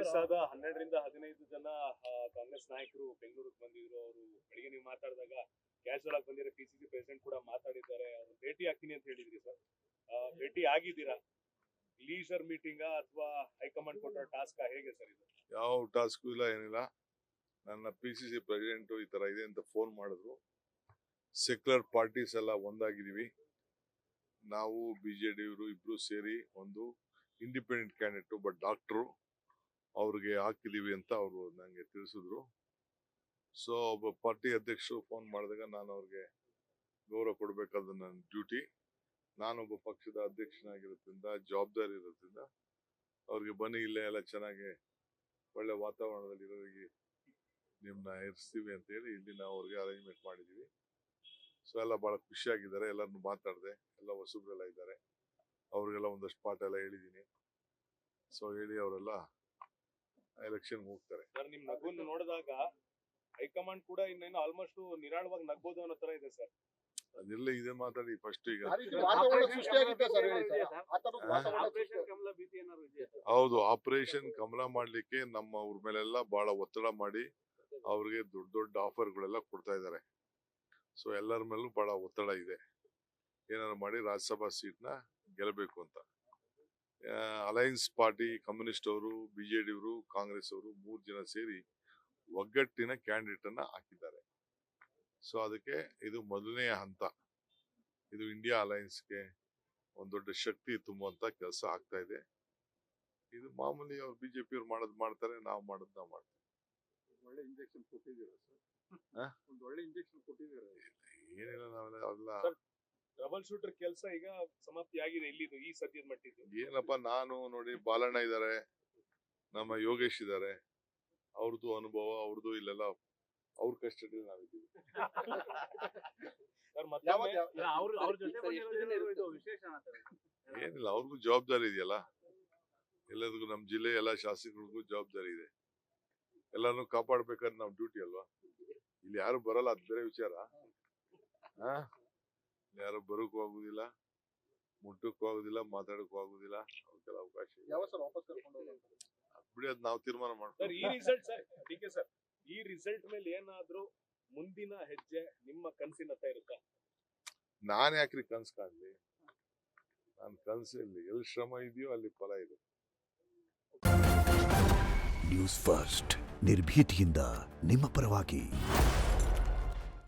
ವಯಸ್ಸಾದ 12ರಿಂದ 15 ಜನ ಕಾಂಗ್ರೆಸ್ ನಾಯಕರು ಬೆಂಗಳೂರಿಗೆ ಬಂದಿದ್ರು. ಅವರು ಬೆಳಿಗ್ಗೆ ನೀವು ಮಾತಾಡಿದಾಗ ಕ್ಯಾಶುವಲ್ ಆಗಿ ಬಂದಿರೋ ಪಿಸಿಸಿ ಪ್ರೆಸಿಡೆಂಟ್ ಕೂಡ ಮಾತಾಡಿದ್ದಾರೆ. ಅವ್ರು ಭೇಟಿ ಆಗ್ತೀನಿ ಅಂತ ಹೇಳಿದ್ರಿ ಸರ್, ಭೇಟಿ ಆಗಿದ್ದೀರಾ? ಲೀಸರ್ ಮೀಟಿಂಗ್ ಅಥವಾ ಹೈಕಮಾಂಡ್ ಕೊಟ್ಟ ಟಾಸ್ಕ್ ಹೇಗೆ ಸರ್ ಇದು? ಯಾವ ಟಾಸ್ಕ್ ಇಲ್ಲ, ಏನಿಲ್ಲ. ನನ್ನ ಪಿಸಿಸಿ ಪ್ರೆಸಿಡೆಂಟ್ ಈ ತರ ಇದೆ ಅಂತ ಫೋನ್ ಮಾಡಿದ್ರು. ಸೆಕ್ಯುಲರ್ ಪಾರ್ಟೀಸ್ ಎಲ್ಲ ಒಂದಾಗಿದ್ದೀವಿ. ನಾವು ಬಿಜೆಡಿ ಅವರು ಇಬ್ರು ಸೇರಿ ಒಂದು ಇಂಡಿಪೆಂಡೆಂಟ್ ಕ್ಯಾಂಡಿಡೇಟ್ ಒಬ್ಬ ಡಾಕ್ಟ್ರು ಅವ್ರಿಗೆ ಹಾಕಿದೀವಿ ಅಂತ ಅವರು ನಂಗೆ ತಿಳಿಸಿದ್ರು. ಸೊ ಒಬ್ಬ ಪಾರ್ಟಿ ಅಧ್ಯಕ್ಷರು ಫೋನ್ ಮಾಡಿದಾಗ ನಾನು ಅವ್ರಿಗೆ ಗೌರವ ಕೊಡಬೇಕಾದ ನನ್ನ ಡ್ಯೂಟಿ. ನಾನೊಬ್ಬ ಪಕ್ಷದ ಅಧ್ಯಕ್ಷನಾಗಿರೋದ್ರಿಂದ ಜವಾಬ್ದಾರಿ ಇರೋದ್ರಿಂದ ಅವ್ರಿಗೆ ಬನ್ನಿ ಇಲ್ಲೇ ಎಲ್ಲ ಚೆನ್ನಾಗಿ ಒಳ್ಳೆ ವಾತಾವರಣದಲ್ಲಿ ಇರೋರಿಗೆ ನಿಮ್ಮನ್ನ ಇರಿಸ್ತೀವಿ ಅಂತ ಹೇಳಿ ಇಲ್ಲಿ ನಾವು ಅವ್ರಿಗೆ ಅರೇಂಜ್ಮೆಂಟ್ ಮಾಡಿದ್ದೀವಿ. ಸೊ ಎಲ್ಲ ಬಹಳ ಖುಷಿಯಾಗಿದ್ದಾರೆ. ಎಲ್ಲರನ್ನು ಮಾತಾಡಿದೆ, ಎಲ್ಲ ಹೊಸಬ್ರೆಲ್ಲ ಇದ್ದಾರೆ, ಅವ್ರಿಗೆಲ್ಲ ಒಂದಷ್ಟು ಪಾಠ ಎಲ್ಲ ಹೇಳಿದ್ದೀನಿ. ಸೊ ಹೇಳಿ ಅವರೆಲ್ಲ ಎಲೆಕ್ಷನ್ ಹೋಗ್ತಾರೆ. ಸರ್, ನಿಮ್ ನಗುವನ್ನು ನೋಡಿದಾಗ ಹೈಕಮಾಂಡ್ ಕೂಡ ಇನ್ನೇನು ಆಲ್ಮೋಸ್ಟ್ ನಿರಾಳವಾಗಿ ನಗ್ಬೋದು ಅನ್ನೋ ತರ ಇದೆ ಸರ್. ಅದೆಲ್ಲ ಇದೆ ಮಾತಾಡಿ ಫಸ್ಟ್. ಈಗ ಹೌದು, ಆಪರೇಷನ್ ಕಮಲ ಮಾಡ್ಲಿಕ್ಕೆ ನಮ್ಮ ಅವ್ರ ಮೇಲೆಲ್ಲ ಬಹಳ ಒತ್ತಡ ಮಾಡಿ ಅವ್ರಿಗೆ ದೊಡ್ಡ ದೊಡ್ಡ ಆಫರ್ಗಳೆಲ್ಲ ಕೊಡ್ತಾ ಇದ್ದಾರೆ. ಸೊ ಎಲ್ಲರ ಮೇಲೂ ಬಹಳ ಒತ್ತಡ ಇದೆ, ಏನಾದ್ರು ಮಾಡಿ ರಾಜ್ಯಸಭಾ ಸೀಟ್ನ ಗೆಲ್ಲಬೇಕು ಅಂತ. ಅಲಯನ್ಸ್ ಪಾರ್ಟಿ, ಕಮ್ಯುನಿಸ್ಟ್ ಅವರು, ಬಿಜೆಡಿ ಅವರು, ಕಾಂಗ್ರೆಸ್ ಅವರು 3 ಜನ ಸೇರಿ ಒಗ್ಗಟ್ಟಿನ ಕ್ಯಾಂಡಿಡೇಟ್ ಅನ್ನ ಹಾಕಿದ್ದಾರೆ. ಸೊ ಅದಕ್ಕೆ ಇದು ಮೊದಲನೆಯ ಹಂತ. ಇದು ಇಂಡಿಯಾ ಅಲಯನ್ಸ್ಗೆ ಒಂದು ದೊಡ್ಡ ಶಕ್ತಿ ತುಂಬುವಂತ ಕೆಲಸ ಆಗ್ತಾ ಇದೆ. ಇದು ಮಾಮೂಲಿ ಅವ್ರು ಬಿಜೆಪಿ ಅವ್ರು ಮಾಡೋದು ಮಾಡ್ತಾರೆ, ನಾವು ಮಾಡೋದು ನಾವು ಮಾಡ್ತೀವಿ. ಒಳ್ಳೆ ಇಂಜೆಕ್ಷನ್ ಕೊಟ್ಟಿದ್ದೀರಾ ಸರ್? ಒಂದು ಒಳ್ಳೆ ಇಂಜೆಕ್ಷನ್ ಕೊಟ್ಟಿದ್ದೀರಾ? ಏನಿಲ್ಲ, ನಾವೆಲ್ಲ ಅಲ್ಲ. ಟ್ರಬಲ್ ಶೂಟರ್ ಕೆಲಸ ಈಗ ಸಮಾಪ್ತಿ ಆಗಿದೆ ಇಲ್ಲಿದು, ಈ ಸದ್ಯದ ಮಟ್ಟಿದ್ದು. ಏನಪ್ಪ, ನಾನು ನೋಡಿ ಬಾಲಣ್ಣ ಇದ್ದಾರೆ, ನಮ್ಮ ಯೋಗೇಶ್ ಇದ್ದಾರೆ, ಅವ್ರದ್ದು ಅನುಭವ, ಅವ್ರದ್ದು ಇಲ್ಲೆಲ್ಲ ಅವ್ರ ಕಸ್ಟಡಿ ನಾವಿದ್ದೀವಿ. ಏನಿಲ್ಲ, ಅವ್ರಿಗೂ ಜವಾಬ್ದಾರಿ ಇದೆಯಲ್ಲ. ಎಲ್ಲರಿಗೂ ನಮ್ಮ ಜಿಲ್ಲೆ ಎಲ್ಲ ಶಾಸಕರಿಗೂ ಜವಾಬ್ದಾರಿ ಇದೆ. ಎಲ್ಲರನ್ನು ಕಾಪಾಡ್ಬೇಕಾದ್ರೆ ನಾವು ಡ್ಯೂಟಿ ಅಲ್ವಾ. ಇಲ್ಲಿ ಯಾರು ಬರಲ್ಲ, ಅದು ಬೇರೆ ವಿಚಾರ. ಯಾರು ಬರೋಕ್ಕೂ ಆಗುದಿಲ್ಲ, ಮುಟ್ಟಕ್ಕೂ ಆಗುದಿಲ್ಲ, ಮಾತಾಡಕ್ಕೂ ಆಗುದಿಲ್ಲ. ಅವ್ರಿಗೆಲ್ಲ ಅವಕಾಶ ಬಿಡಿ, ಅದ್ ನಾವು ತೀರ್ಮಾನ ಮಾಡ್ತೀವಿ. ಈ ರಿಸಲ್ಟ್ ಮೇಲೆ ಏನಾದ್ರೂ ಮುಂದಿನ ಹೆಜ್ಜೆ ನಿಮ್ಮ ಕನಸಿನತ್ತ ಇರುತ್ತಾ? ನಾನ್ ಯಾಕ್ರಿ ಕನ್ಸ್ ಕಾಣ್ಲಿ? ನಾನ್ ಕನ್ಸಲ್ಲಿ ಎಲ್ಲಿ ಶ್ರಮ ಇದೆಯೋ ಅಲ್ಲಿ ಫಲ ಇದೆ. ನ್ಯೂಸ್ ಫಸ್ಟ್, ನಿರ್ಭೀತಿಯಿಂದ ನಿಮ್ಮ ಪರವಾಗಿ.